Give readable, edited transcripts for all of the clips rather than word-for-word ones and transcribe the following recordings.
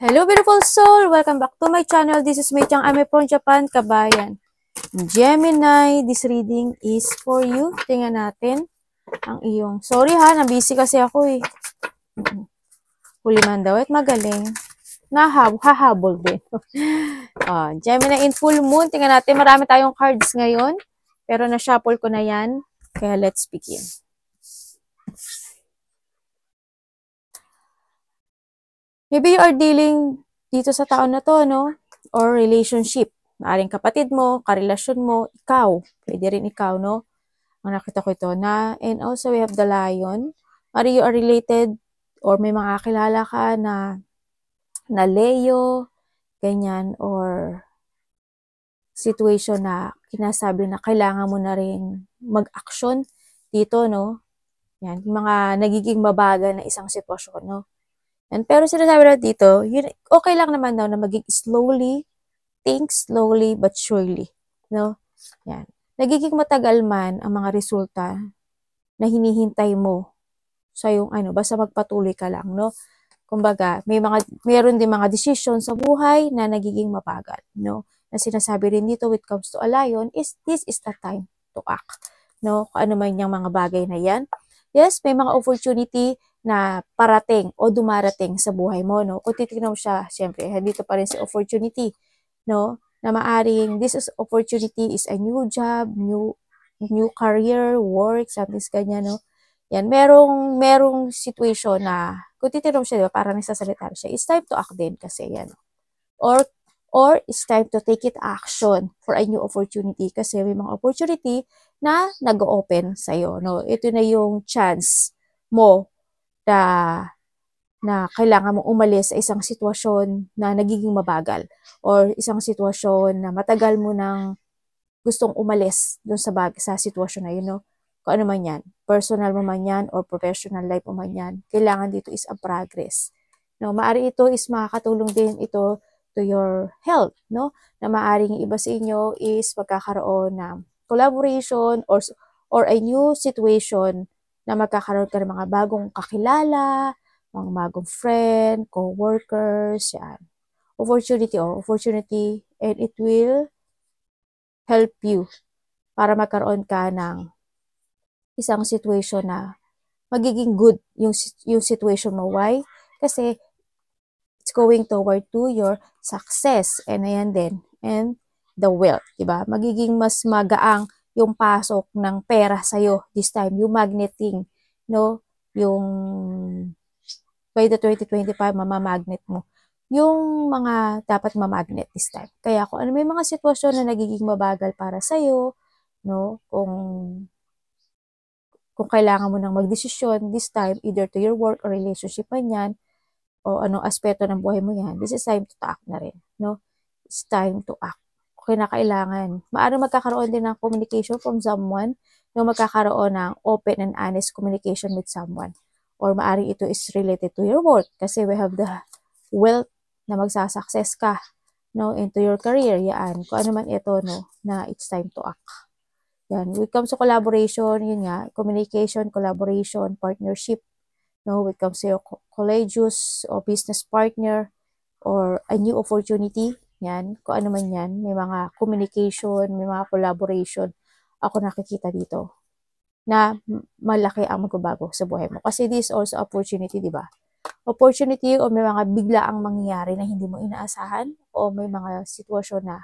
Hello beautiful soul! Welcome back to my channel. This is Mei Chang. I'm from Japan, kabayan. Gemini, this reading is for you. Tingnan natin ang iyong... Sorry ha, nabisi kasi ako eh. Huli man daw at magaling. Hahabol din. Gemini in full moon. Tingnan natin, marami tayong cards ngayon. Pero na-shuffle ko na yan. Kaya let's begin. Maybe you are dealing dito sa taon na to, no? Or relationship. Maaring kapatid mo, karelasyon mo, ikaw. Pwede rin ikaw, no? Ang nakita ko ito na. And also we have the lion. Maaring you are related or may mga kilala ka na Leo, ganyan, or situation na kinasabi na kailangan mo na rin mag-action dito, no? Yan, yung mga nagiging mabagal na isang sitwasyon, no? And pero sinasabi na dito, yun, okay lang naman daw na maging slowly, think slowly but surely, no? Yan. Nagiging matagal man ang mga resulta na hinihintay mo sa yung basta magpatuloy ka lang, no? Kumbaga, mayroon din mga decision sa buhay na nagiging mabagal, no? Na sinasabi rin dito when it comes to a lion is this is the time to act, no? Kung ano man yung mga bagay na yan. Yes, may mga opportunity na parating o dumarating sa buhay mo, no? Kung titignan mo siya, syempre, dito pa rin si opportunity, no? Na maaring this is opportunity is a new job, new career, work, something ganyan, no? Yan, merong situation na kung titignan mo siya, diba, parang nagsasalita siya, it's time to act din kasi yan. Or it's time to take it action for a new opportunity kasi may mga opportunity na nag-open sa'yo, no? Ito na yung chance mo na kailangan mong umalis sa isang sitwasyon na nagiging mabagal or isang sitwasyon na matagal mo nang gustong umalis dun sa sitwasyon na yun, no? Kung ano man yan, personal mo man yan or professional life mo man yan, kailangan dito is a progress. No, maari ito is makakatulong din ito to your health, no? Na maaring iba sa inyo is magkakaroon ng collaboration or a new situation na magkakaroon ka ng mga bagong kakilala, mga bagong friend, co-workers, yan. Opportunity, and it will help you para magkaroon ka ng isang situation na magiging good yung situation mo. Why? Kasi it's going toward to your success. And ayan din. And the wealth, diba? Magiging mas magaang yung pasok ng pera sa'yo this time. Yung magneting, no? Yung by the 2025, mamamagnet mo. Yung mga dapat mamagnet this time. Kaya kung ano may mga sitwasyon na nagiging mabagal para sa'yo, no? Kung kailangan mo nang magdesisyon this time, either to your work or relationship man yan, o anong aspeto ng buhay mo yan, this is time to act na rin, no? It's time to act. Kinakailangan. Maaaring magkakaroon din ng communication from someone, no? Magkakaroon ng open and honest communication with someone. Or maaaring ito is related to your work, kasi we have the wealth na magsasuccess ka, no? Into your career, yan. Kung ano man ito, no? Na it's time to act. Yan. When it comes to collaboration, yun nga, communication, collaboration, partnership, no, when it comes to your collegious or business partner or a new opportunity, yan, kung ano man yan, may mga communication, may mga collaboration, ako nakikita dito na malaki ang magbabago sa buhay mo. Kasi this is also opportunity, di ba? Opportunity o may mga biglaang mangyayari na hindi mo inaasahan o may mga sitwasyon na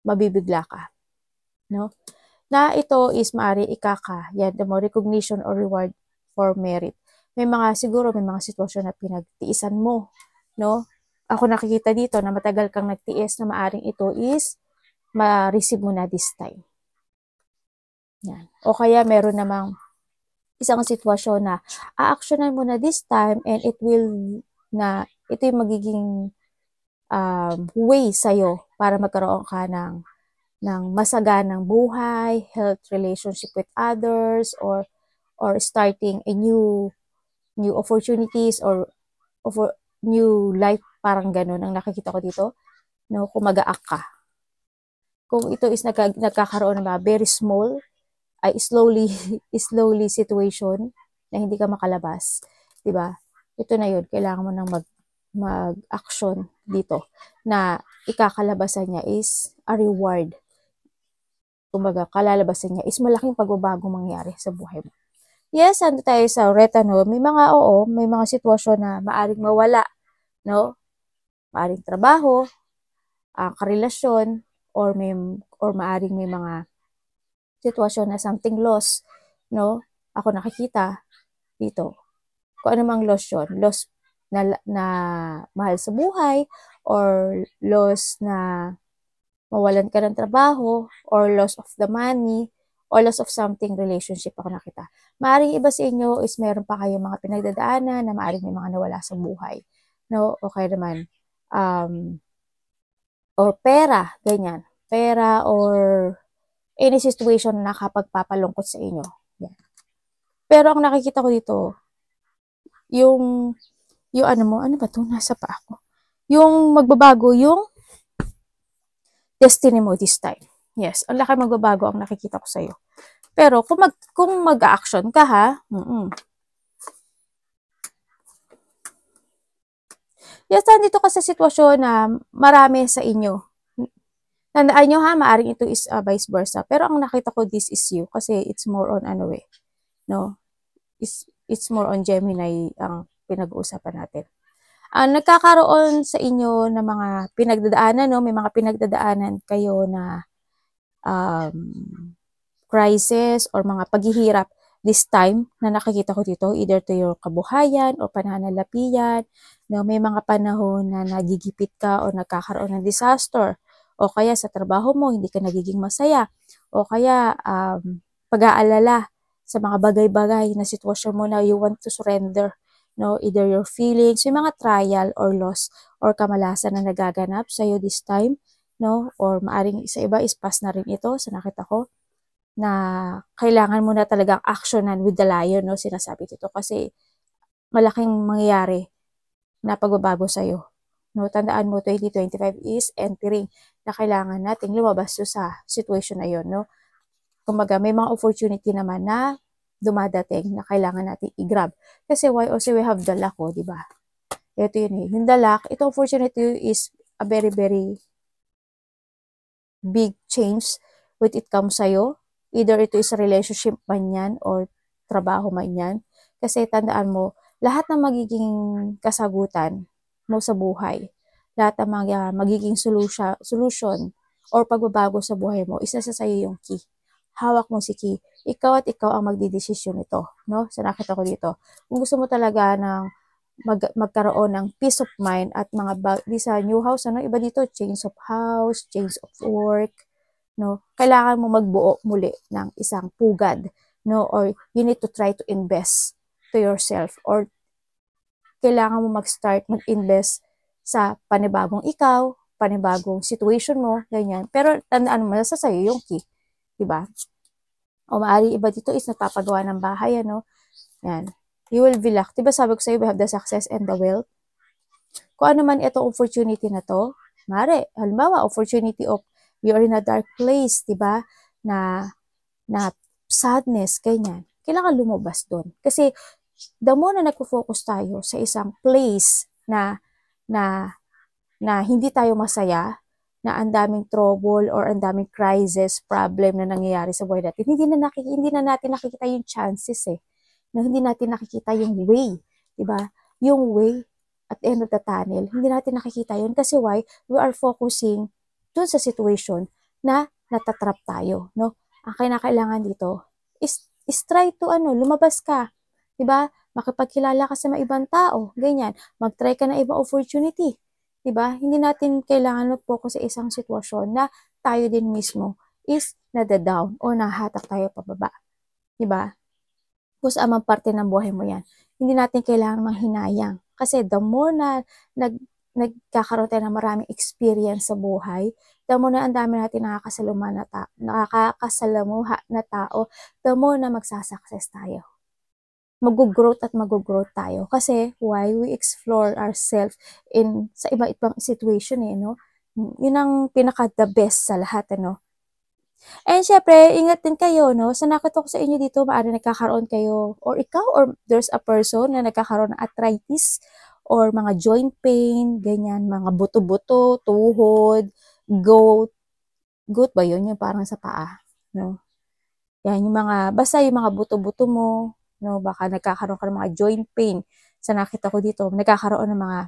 mabibigla ka, no? Na ito is maari yan, the more recognition or reward for merit. May mga sitwasyon na pinagtiisan mo, no? Ako nakikita dito na matagal kang nagtiis na maaring ito is ma-receive mo na this time. Yan. O kaya meron namang isang sitwasyon na a-actionan mo na this time and ito yung magiging way sa'yo para magkaroon ka ng masaganang buhay, health relationship with others, or starting a new opportunities or new life, parang ganun ang nakikita ko dito, no? Kung mag-a-act ka. Kung ito is nagkakaroon ng very small, ay slowly situation na hindi ka makalabas, 'di ba? Ito na 'yun, kailangan mo nang mag-action dito na ikakalabasan niya is a reward. Kumbaga, kalalabasan niya is malaking pagbabago mangyari sa buhay mo. Yes, ando tayo sa retano. May mga sitwasyon na maaring mawala, no? Maaring trabaho, karelasyon, or maaring may mga sitwasyon na something loss, no? Ako nakikita dito. Kung ano mang loss yun, loss na mahal sa buhay, or loss na mawalan ka ng trabaho, or loss of the money, or loss of something relationship ako nakita. Maaring iba sa inyo is meron pa kayong mga pinagdadaanan na maaring may mga nawala sa buhay. No? Okay naman. Or pera, ganyan. Pera or any situation na nakapagpapalungkot sa inyo. Yan. Pero ang nakikita ko dito, yung ano ba to? Nasa pa ako. Yung magbabago yung destiny mo this time. Yes, ang laki magbabago ang nakikita ko sa'yo. Pero kung mag-action ka ha, yes, nandito ka sa sitwasyon na marami sa inyo. Tandaan nyo ha, maaring ito is vice versa. Pero ang nakita ko, this is you. Kasi it's more on ano eh. No? It's more on Gemini ang pinag-uusapan natin. Nagkakaroon sa inyo ng mga pinagdadaanan, no? May mga pinagdadaanan kayo na crisis or mga paghihirap this time na nakikita ko dito, either to your kabuhayan o pananalapian, no? May mga panahon na nagigipit ka o nagkakaroon ng disaster, o kaya sa trabaho mo, hindi ka nagiging masaya, o kaya pag-aalala sa mga bagay-bagay na sitwasyon mo na you want to surrender, no? Either your feelings, may mga trial or loss or kamalasan na nagaganap sa iyo this time, no? Or maaring sa iba is past na rin ito, sa nakita ko, na kailangan mo na talagang actionan with the lion, no? Sinasabi dito kasi malaking mangyayari na pagbabago sa iyo. No, tandaan mo 2025 is entering na kailangan nating lumabas sa situation na 'yon, no? Kumbaga may mga opportunity naman na dumadating na kailangan nating i-grab. Kasi why also we have the luck, di ba? Ito yun eh. Yung the luck, ito opportunity is a very, very big change when it comes sa'yo. Either ito is a relationship man yan or trabaho man yan. Kasi tandaan mo, lahat ng magiging kasagutan mo sa buhay, lahat ng magiging solution or pagbabago sa buhay mo, isa sa sa'yo yung key. Hawak mo si key. Ikaw at ikaw ang magdidesisyon nito, no? Sa nakita ko dito. Kung gusto mo talaga ng magkaroon ng peace of mind at di sa new house, ano? Iba dito, change of house, change of work, no? Kailangan mo magbuo muli ng isang pugad, no? Or you need to try to invest to yourself, or kailangan mo mag-invest sa panibagong ikaw, panibagong situation mo, ganyan. Pero tandaan mo, nasa sa'yo yung key. Diba? O maaari iba dito is napapagawa ng bahay, ano? Yan. You will be lucky. Diba sabi ko sa'yo, we have the success and the wealth. Kung ano man ito opportunity na to, maaari, halimbawa, opportunity of you're in a dark place, diba? Na sadness, ganyan. Kailangan lumabas doon. Kasi the more na nagpo-focus tayo sa isang place na hindi tayo masaya, na ang daming trouble or ang daming crisis, problem na nangyayari sa buhay natin, hindi na natin nakikita yung chances eh. Na hindi natin nakikita yung way, di ba? Yung way at the end of the tunnel, hindi natin nakikita yun kasi why? We are focusing dun sa situation na natatrap tayo, no? Ang kailangan dito is try to lumabas ka. Diba? Makipagkilala ka sa mga ibang tao, ganyan. Mag-try ka ng ibang opportunity. Diba? Hindi natin kailangan mag-focus sa isang sitwasyon na tayo din mismo is nada-down o nahatak tayo pababa. Diba? Kung saan man parte ng buhay mo yan. Hindi natin kailangan manghinayang. Kasi the more na nagkakaroon tayo ng maraming experience sa buhay, the more na ang dami natin nakakasalamuha na tao, the more na magsasucess tayo. Mag-growth tayo. Kasi why? We explore ourselves sa iba-ibang situation eh, no? Yun ang pinaka-the best sa lahat, ano? And syempre, ingat din kayo, no? Sa nakita ko sa inyo dito, maaari nagkakaroon kayo, or ikaw, or there's a person na nagkakaroon ng arthritis, or mga joint pain, ganyan, mga buto-buto, tuhod, gout, gout ba yun? Yung parang sa paa, no? Yan, yung mga, basta yung mga buto-buto mo, no? Baka nagkakaroon ka ng mga joint pain. Sa nakita ko dito, nagkakaroon ng mga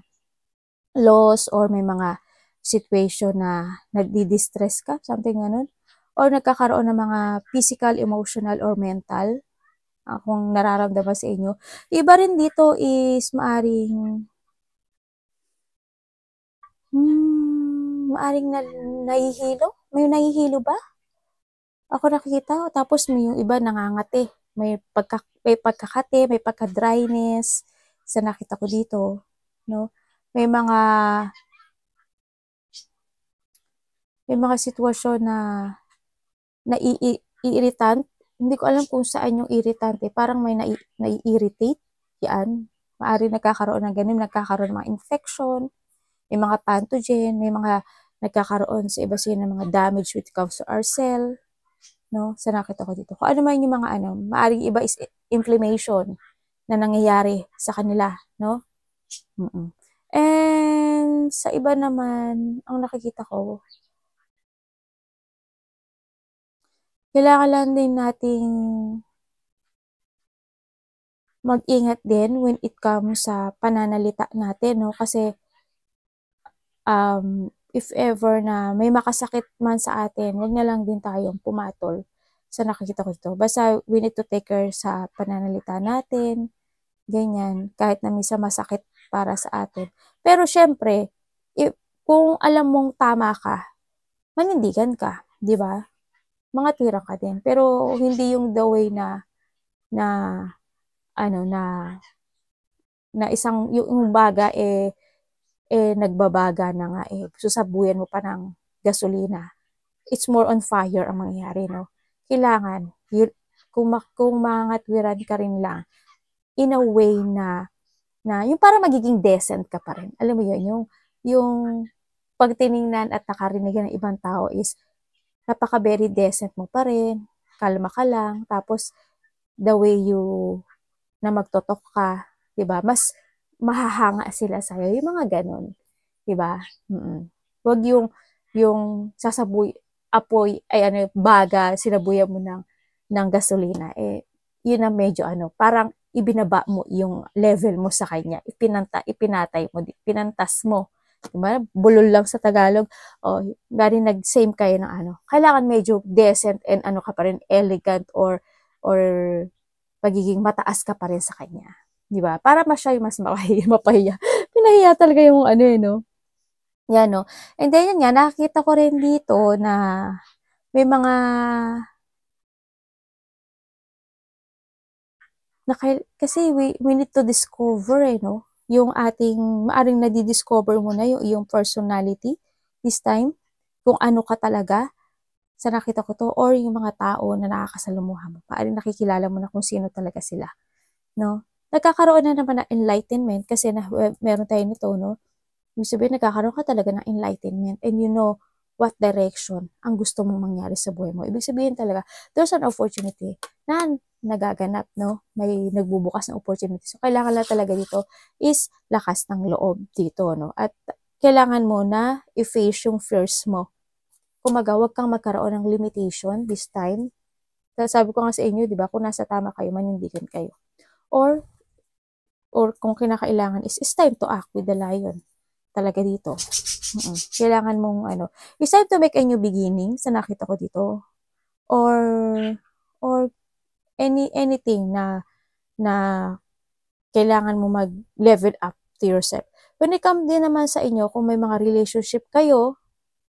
loss or may mga situation na nagdi-distress ka, something ganun. Or nagkakaroon ng mga physical, emotional, or mental kung nararamdaman sa inyo. Iba rin dito is maaring nahihilo. May nahihilo ba? Ako nakikita. Tapos may yung iba nangangati. May pagkakati, may pagka-dryness. Sa nakita ko dito. No? May mga sitwasyon na naiirritant. Hindi ko alam kung saan yung irritante. Parang may nai-irritate. Yan. Maaari nagkakaroon ng ganun. Nagkakaroon ng mga infection. May mga pathogen. May mga nagkakaroon sa iba siya ng mga damage with comes to our cell. No? Sa nakita ko dito. Kung ano man yung mga maaring iba is inflammation na nangyayari sa kanila. No? And sa iba naman, ang nakikita ko, kailangan lang din nating mag-ingat din when it comes sa pananalita natin, no? Kasi, if ever na may makasakit man sa atin, wag na lang din tayong pumatol sa nakikita ko dito. Basta we need to take care sa pananalita natin, ganyan, kahit na minsan masakit para sa atin. Pero syempre, kung alam mong tama ka, manindigan ka, di ba? Mga tira ka din. Pero hindi yung the way na isang yung baga nagbabaga na nga susabuyan mo pa ng gasolina. It's more on fire ang mangyayari, no? Kailangan kung mangatwiran ka rin lang in a way na yung para magiging decent ka pa rin. Alam mo yun, yung pag tiningnan at nakarinig ng ibang tao is napaka very decent mo pa rin, kalma ka lang, tapos the way you na magtotok ka, 'di ba? Mas mahahanga sila sa iyo, yung mga ganun, 'di ba? Wag yung apoy ay baga sinabuyan mo ng gasolina yun ang medyo parang ibinaba mo yung level mo sa kanya, ipinatay mo, pinantas mo. Diba? Bulol lang sa Tagalog. Gari nag-same kayo ng kailangan medyo decent and ka pa rin, elegant or pagiging mataas ka pa rin sa kanya. Di ba? Para siya yung mas mapahiya. Pinahiya talaga yung no? Yan, no? And then, yun nga, nakakita ko rin dito na may mga kasi we need to discover, no? Yung maaring nadidiscover mo na yung iyong personality this time, kung ano ka talaga, sa nakita ko to, or yung mga tao na nakakasalumuha mo. Maaring nakikilala mo na kung sino talaga sila, no? Nagkakaroon na naman ng enlightenment kasi meron tayo nito, no? Ibig sabihin, nagkakaroon ka talaga ng enlightenment and you know what direction ang gusto mong mangyari sa buhay mo. Ibig sabihin talaga, there's an opportunity na nagaganap, no? May nagbubukas ng opportunity. So, kailangan lang talaga dito is lakas ng loob dito, no? At kailangan mo na i-face yung fears mo. Kumaga, huwag kang magkaroon ng limitation this time. Sabi ko nga sa inyo, di ba, kung nasa tama kayo, manindigan kayo. Or kung kinakailangan is it's time to act with the lion. Talaga dito. Kailangan mong it's time to make a new beginning sa nakita ko dito. Or anything na kailangan mo mag-level up to yourself. When it comes din naman sa inyo, kung may mga relationship kayo,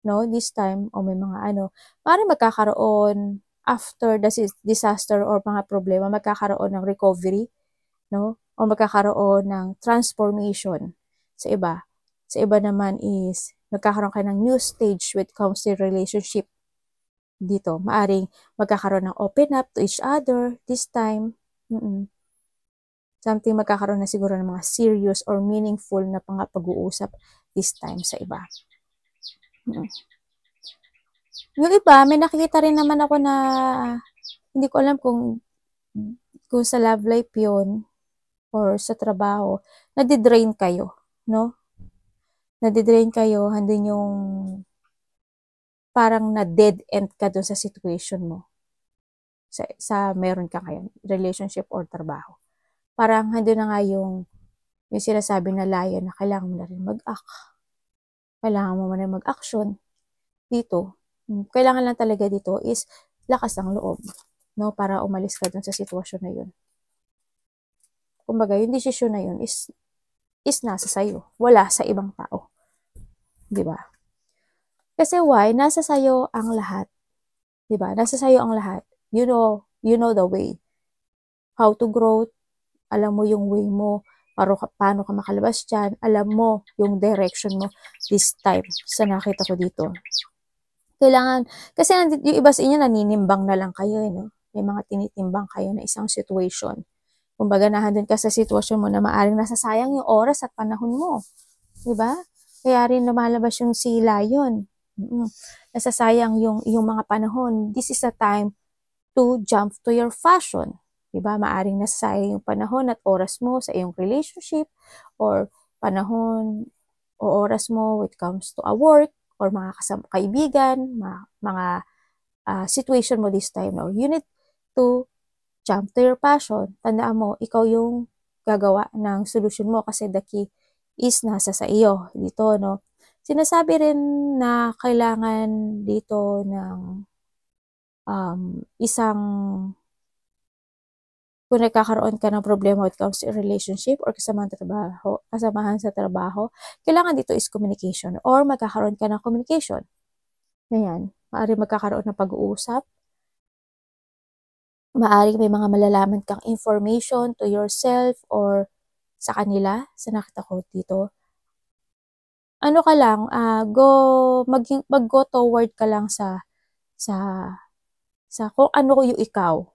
no, this time, o may mga maaaring magkakaroon after the disaster or mga problema, magkakaroon ng recovery, no? O magkakaroon ng transformation sa iba. Sa iba naman is magkakaroon ka ng new stage when it comes to relationship dito. Maaring magkakaroon ng open up to each other this time. Something magkakaroon na siguro ng mga serious or meaningful na pag-uusap this time sa iba. Yung iba, may nakikita rin naman ako na hindi ko alam kung sa love life yun, or sa trabaho, nadidrain kayo, no? Nadidrain kayo, andun yung parang na-dead end ka dun sa situation mo. Sa meron ka ngayon, relationship or trabaho. Parang andun na nga yung sinasabi na lion na kailangan mo na rin mag-act. Kailangan mo na mag-action dito. Kailangan lang talaga dito is lakas ng loob, no? Para umalis ka dun sa sitwasyon na yun. Kumbaga, yung desisyon na yun is nasa sayo. Wala sa ibang tao. Diba? Kasi why? Nasa sayo ang lahat. Diba? Nasa sayo ang lahat. You know the way. How to grow. Alam mo yung way mo. Paano ka makalabas dyan. Alam mo yung direction mo this time sa nakita ko dito. Kailangan, kasi yung iba sa inyo naninimbang na lang kayo, no? May mga tinitimbang kayo na isang situation. Kumbaga, nahandun ka sa sitwasyon mo na maaring nasasayang yung oras at panahon mo. Diba? Kaya rin lumalabas yung si Lion. Nasasayang yung mga panahon. This is a time to jump to your fashion. Diba? Maaring nasasayang yung panahon at oras mo sa iyong relationship or panahon o oras mo when it comes to a work or mga kaibigan, mga situation mo this time. No? You need to jump to your passion. Tandaan mo, ikaw yung gagawa ng solusyon mo kasi the key is nasa sa iyo dito, no? Sinasabi rin na kailangan dito ng isang kung nagkakaroon ka ng problema when it comes to relationship or kasamahan sa trabaho, kailangan dito is communication or magkakaroon ka ng communication. Ayan, maaaring magkakaroon ng pag-uusap, maaaring may mga malalaman kang information to yourself or sa kanila, sa nakita ko dito. Ano ka lang, mag-go toward ka lang sa kung ano yung ikaw.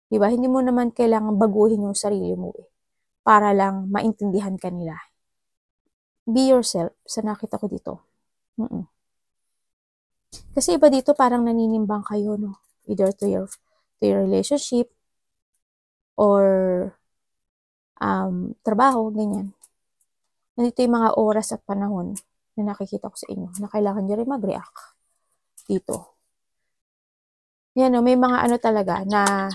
Diba? Hindi mo naman kailangan baguhin yung sarili mo para lang maintindihan ka nila. Be yourself, sa nakita ko dito. Kasi iba dito parang naninimbang kayo, no? Either to your relationship or trabaho, ganyan. Nandito yung mga oras at panahon na nakikita ko sa inyo na kailangan nyo rin mag-react dito. Yan, no? May mga ano talaga na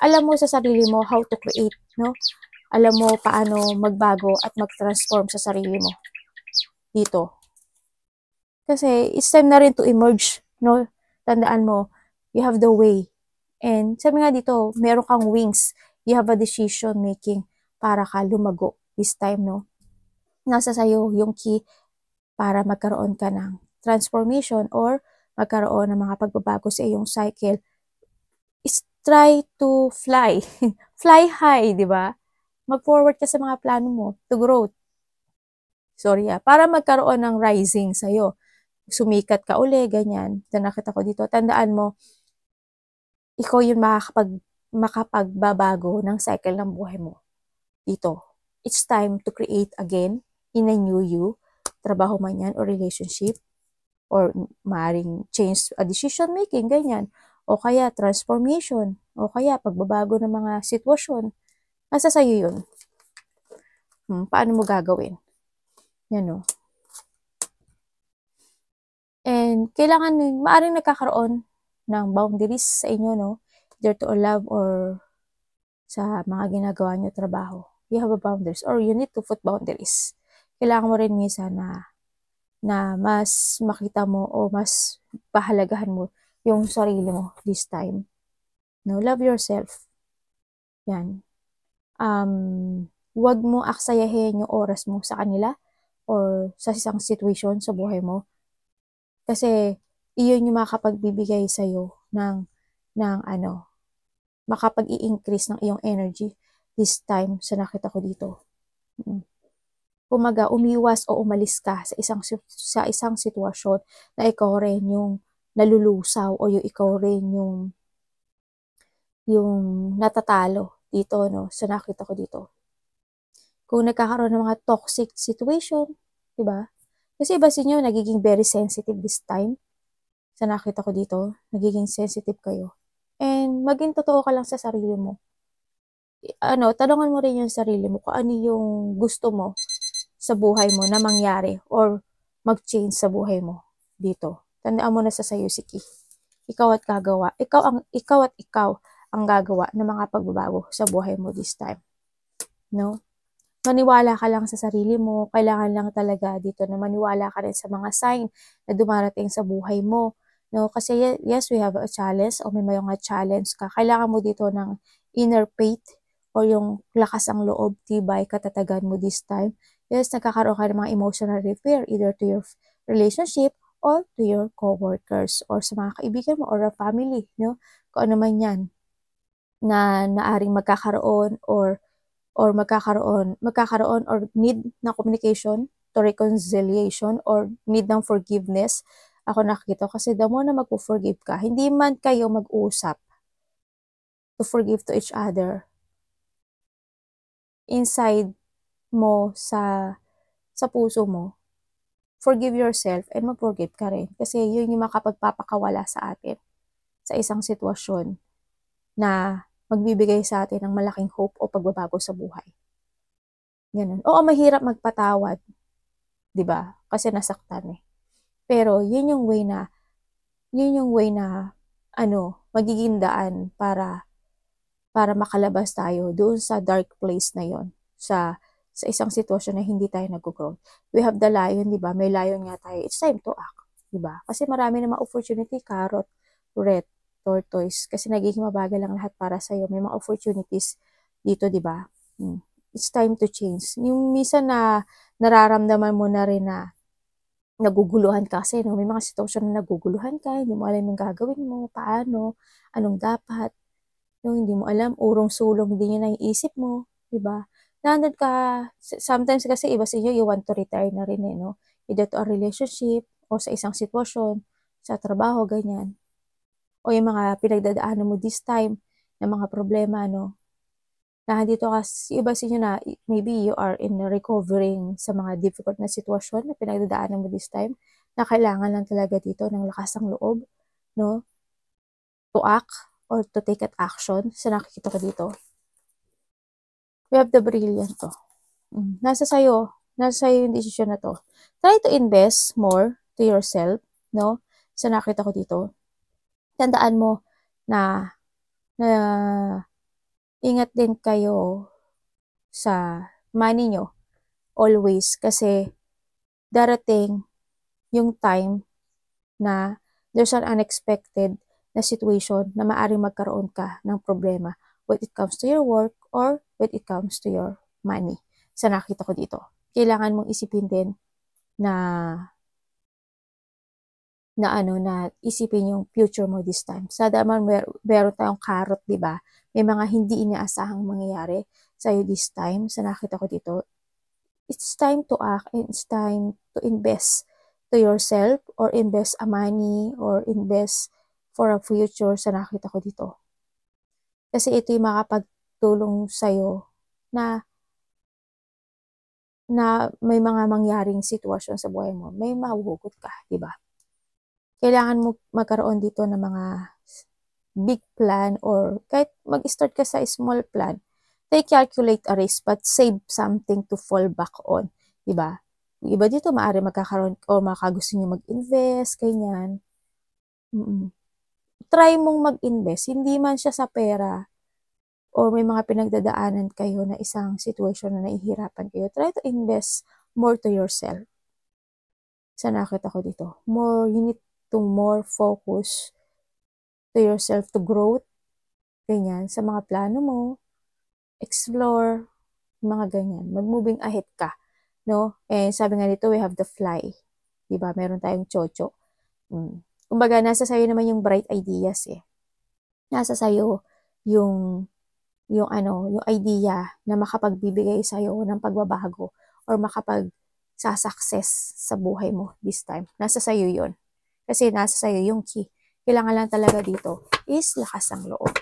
alam mo sa sarili mo how to create, no? Alam mo paano magbago at mag-transform sa sarili mo dito. Kasi it's time na rin to emerge, no? Tandaan mo, you have the way. And sabi nga dito, meron kang wings. You have a decision making para ka lumago this time, no? Nasa sayo yung key para magkaroon ka ng transformation or magkaroon ng mga pagbabago sa iyong cycle. Is try to fly. Fly high, di ba? Mag-forward ka sa mga plano mo to grow. Para magkaroon ng rising sa'yo. Sumikat ka uli, ganyan. Nakita ko dito. Tandaan mo, ikaw yung makapagbabago ng cycle ng buhay mo. Dito. It's time to create again in a new you. Trabaho man yan or relationship or maaaring change a decision making, ganyan. O kaya transformation. O kaya pagbabago ng mga sitwasyon. Nasa sayo yun. Paano mo gagawin? Yan, no? And kailangan, maaaring nagkakaroon ng boundaries sa inyo, no? Either to love or sa mga ginagawa nyo trabaho. You have a boundaries or you need to put boundaries. Kailangan mo rin minsan na mas makita mo o mas pahalagahan mo yung sarili mo this time. No, love yourself. Yan. Huwag mo aksayahin yung oras mo sa kanila or sa isang situation sa buhay mo. Kasi iyon yung makapagbibigay sa'yo ng makapag-i-increase ng iyong energy this time sa nakita ko dito. Kumaga, umiwas o umalis ka sa isang sitwasyon na ikaw rin yung nalulusaw o yung ikaw rin yung natatalo dito, no, sa nakita ko dito. Kung nagkakaroon ng mga toxic situation, diba? Kasi iba sa inyo, nagiging very sensitive this time. Sa nakita ko dito, nagiging sensitive kayo. And maging totoo ka lang sa sarili mo. tanungan mo rin yung sarili mo kung ano yung gusto mo sa buhay mo na mangyari or mag-change sa buhay mo dito. Tandaan mo na sa sayo si Ki. Ikaw at ikaw ang gagawa ng mga pagbabago sa buhay mo this time. No? Maniwala ka lang sa sarili mo. Kailangan lang talaga dito na maniwala ka rin sa mga sign na dumarating sa buhay mo. No? Kasi yes, we have a challenge o may mga challenge ka. Kailangan mo dito ng inner faith o yung lakas ang loob, tibay, katatagan mo this time. Yes, nagkakaroon ka ng mga emotional repair either to your relationship or to your co-workers or sa mga kaibigan mo or a family. No? Kung ano man yan na naaring magkakaroon or magkakaroon or need na communication to reconciliation or need ng forgiveness. Ako nakikita kasi the more na magpo-forgive ka, hindi man kayo mag-usap to forgive to each other. Inside mo sa puso mo, forgive yourself and mag-forgive ka rin. Kasi yun yung makapagpapakawala sa atin sa isang sitwasyon na magbibigay sa atin ng malaking hope o pagbabago sa buhay. Ganun. Oo, mahirap magpatawad, 'di ba? Kasi nasaktan eh. Pero yun yung way na magiging daan para makalabas tayo doon sa dark place na yon, sa isang sitwasyon na hindi tayo nag-grow. We have the lion, 'di ba? May lion nga tayo. It's time to act, 'di ba? Kasi marami namang opportunity, carrot, red, tortoise, kasi nagiging mabagal lang lahat para sa iyo. May mga opportunities dito, 'di ba? It's time to change. Yung minsan na nararamdaman mo na rin na naguguluhan ka kasi, no? May mga sitwasyon na naguguluhan ka, hindi mo alam yung gagawin mo, paano, anong dapat, no? Hindi mo alam, urong-sulong din yun na isip mo, di ba? Nandun ka, sometimes kasi iba sa inyo, you want to retire na rin eh, no? Either to a relationship, o sa isang sitwasyon, sa trabaho, ganyan. O yung mga pinagdadaanan mo this time, na mga problema, no? Na dito kasi iba sa inyo na maybe you are in recovering sa mga difficult na sitwasyon na pinagdadaanan mo this time, na kailangan lang talaga dito ng lakas ng loob, no? To act or to take an action. So nakikita ko dito. We have the brilliant to. Nasa sayo yung desisyon na to. Try to invest more to yourself, no? So nakita ko dito. Tandaan mo na ingat din kayo sa money nyo always, kasi darating yung time na there's an unexpected na situation na maaring magkaroon ka ng problema when it comes to your work or when it comes to your money. Sa nakita ko dito, kailangan mong isipin din na isipin yung future mo this time. Sa daman meron tayong carrot, di ba? May mga hindi inaasahang mangyayari sa'yo this time. Sa nakita ko dito, it's time to act and it's time to invest to yourself or invest a money or invest for a future. Sa nakita ko dito. Kasi ito yung makapagtulong sa'yo na may mga mangyaring sitwasyon sa buhay mo. May mahuhugot ka, di ba? Kailangan mo magkaroon dito ng mga big plan or kahit mag-start ka sa small plan. They calculate a risk but save something to fall back on. Diba? Yung iba dito maaari magkakaroon o makagusto nyo mag-invest, ganyan. Try mong mag-invest. Hindi man siya sa pera o may mga pinagdadaanan kayo na isang situation na naihirapan kayo. Try to invest more to yourself. Sa nakita ko dito. You need to more focus to yourself, to growth, ganyan, sa mga plano mo, explore, mga ganyan, mag-moving ahead ka, no? And sabi nga dito, we have the fly, diba? Meron tayong chocho. Kumbaga, nasa sayo naman yung bright ideas eh. Nasa sayo yung idea na makapagbibigay sa'yo ng pagbabago or makapag-success sa buhay mo this time. Nasa sayo yun. Kasi nasa sayo yung key. Kailangan lang talaga dito is lakas ng loob.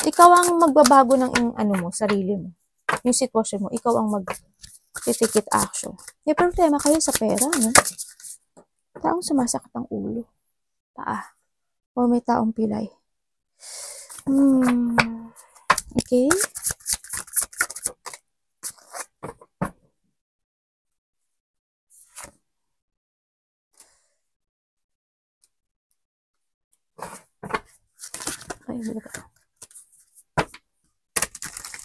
Ikaw ang magbabago ng sarili mo. Yung sitwasyon mo, ikaw ang mag-take it action. May problema kayo sa pera, no? Taong sumasakit ang ulo. Paa. O may taong pilay. Okay.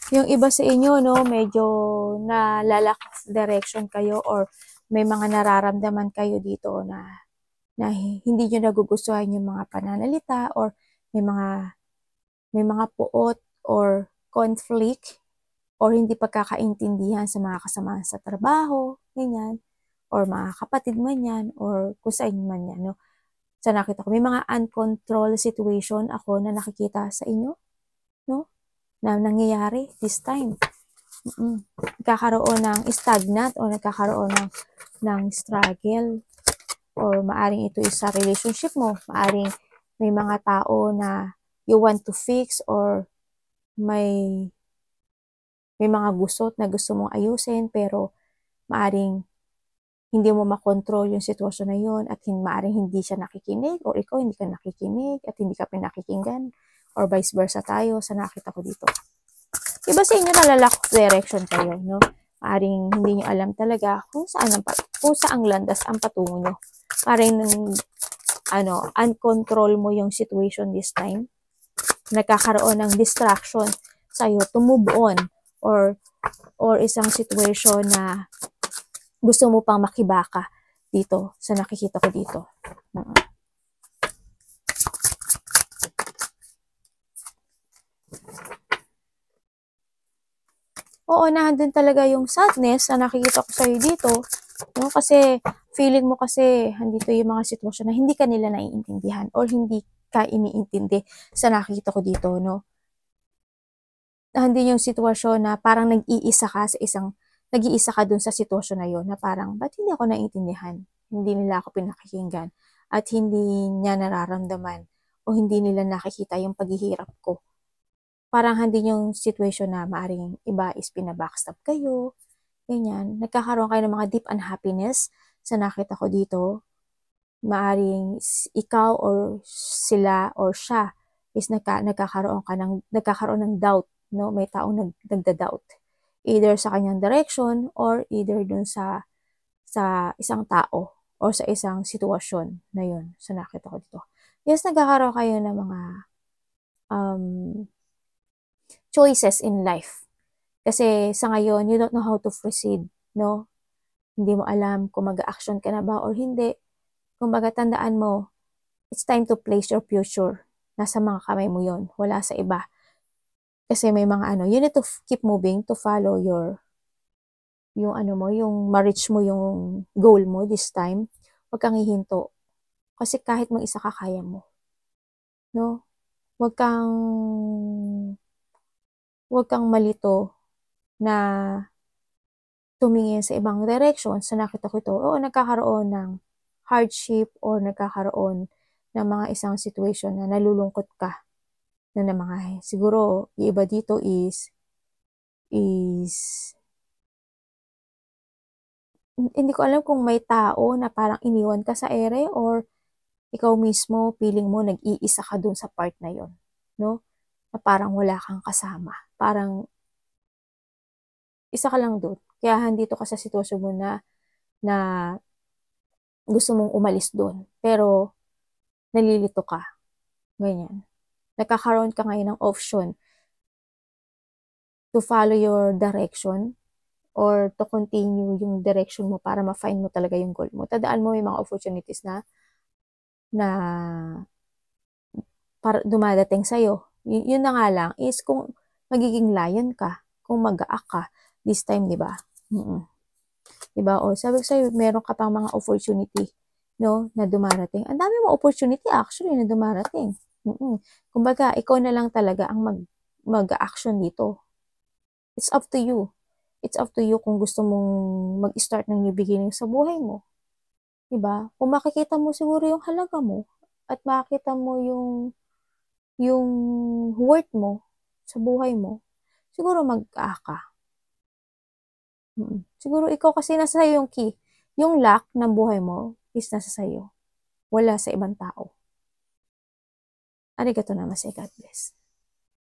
Yung iba sa inyo, no, medyo nalalack of direction kayo or may mga nararamdaman kayo dito na hindi nyo nagugustuhan yung mga pananalita or may mga puot or conflict or hindi pagkakaintindihan sa mga kasamahan sa trabaho, ganyan, or mga kapatid man yan, or kung saan man yan, no. Sa nakita ko, may mga uncontrolled situation ako na nakikita sa inyo, no, na nangyayari this time. Nagkakaroon ng stagnant o nagkakaroon ng struggle or maaring ito is sa relationship mo, maaring may mga tao na you want to fix or may mga gusot na gusto mong ayusin pero maaring hindi mo makontrol yung sitwasyon na yun at maaring hindi siya nakikinig or ikaw hindi ka nakikinig at hindi ka pinakikinggan or vice versa tayo sa nakita ko dito. Iba sa inyo nalalack of direction kayo, no? Maaring hindi nyo alam talaga kung saang landas ang patungo nyo. Maaring uncontrol mo yung situation this time. Nagkakaroon ng distraction sa'yo to move on or isang situation na gusto mo pang makibaka dito sa nakikita ko dito. Oo, nandun talaga yung sadness na nakikita ko sa'yo dito, no? Kasi feeling mo kasi andito yung mga sitwasyon na hindi ka nila naiintindihan or hindi ka iniintindi sa nakikita ko dito, no? Andun yung sitwasyon na parang nag-iisa ka dun sa sitwasyon na yun na parang, ba't hindi ako naiintindihan? Hindi nila ako pinakikinggan at hindi niya nararamdaman o hindi nila nakikita yung paghihirap ko. Parang hindi yung situation na maaring iba is pinabackstab kayo, ganyan. Nagkakaroon kayo ng mga deep unhappiness sa nakita ko dito. Maaring ikaw or sila or siya is nagkakaroon ng doubt, no? May taong nagda-doubt. Either sa kanyang direction or either dun sa isang tao or sa isang sitwasyon na yun sa nakita ko dito. Yes, nagkakaroon kayo ng mga choices in life. Kasi sa ngayon, you don't know how to proceed, no? Hindi mo alam kung mag-action ka na ba or hindi. Kumbaga, tandaan mo, it's time to place your future. Nasa mga kamay mo yon, wala sa iba. Kasi may mga you need to keep moving to follow yung ma-reach mo yung goal mo this time. Huwag kang hihinto. Kasi kahit mag-isa ka, kaya mo. No? Huwag kang malito na tumingin sa ibang direction. Sa nakita ko ito, nagkakaroon ng hardship or nagkakaroon ng mga isang situation na nalulungkot ka na mga siguro iba dito is hindi ko alam kung may tao na parang iniwan ka sa ere or ikaw mismo feeling mo nag-iisa ka dun sa part na yon, no? Na parang wala kang kasama. Parang isa ka lang dun. Kaya andito ka sa sitwasyon mo na gusto mong umalis dun. Pero nalilito ka. Ganyan. Nagkakaroon ka ngayon ng option to follow your direction or to continue yung direction mo para ma-find mo talaga yung goal mo. Tandaan mo may mga opportunities na para dumadating sa'yo. Yun na nga lang is kung magiging lion ka, kung mag-aak ka this time, di ba? Diba? O sabi ko sa'yo, meron ka pang mga opportunity, no, na dumarating. Ang dami mo opportunity actually na dumarating. Kumbaga, ikaw na lang talaga ang mag-action dito. It's up to you. It's up to you kung gusto mong mag-start ng new beginning sa buhay mo. Diba? Kung makikita mo siguro yung halaga mo at makikita mo yung worth mo sa buhay mo, siguro mag-aaka. Siguro ikaw kasi nasa sa'yo yung key. Yung luck ng buhay mo is nasa sa'yo. Wala sa ibang tao. Arigato namaste. God bless.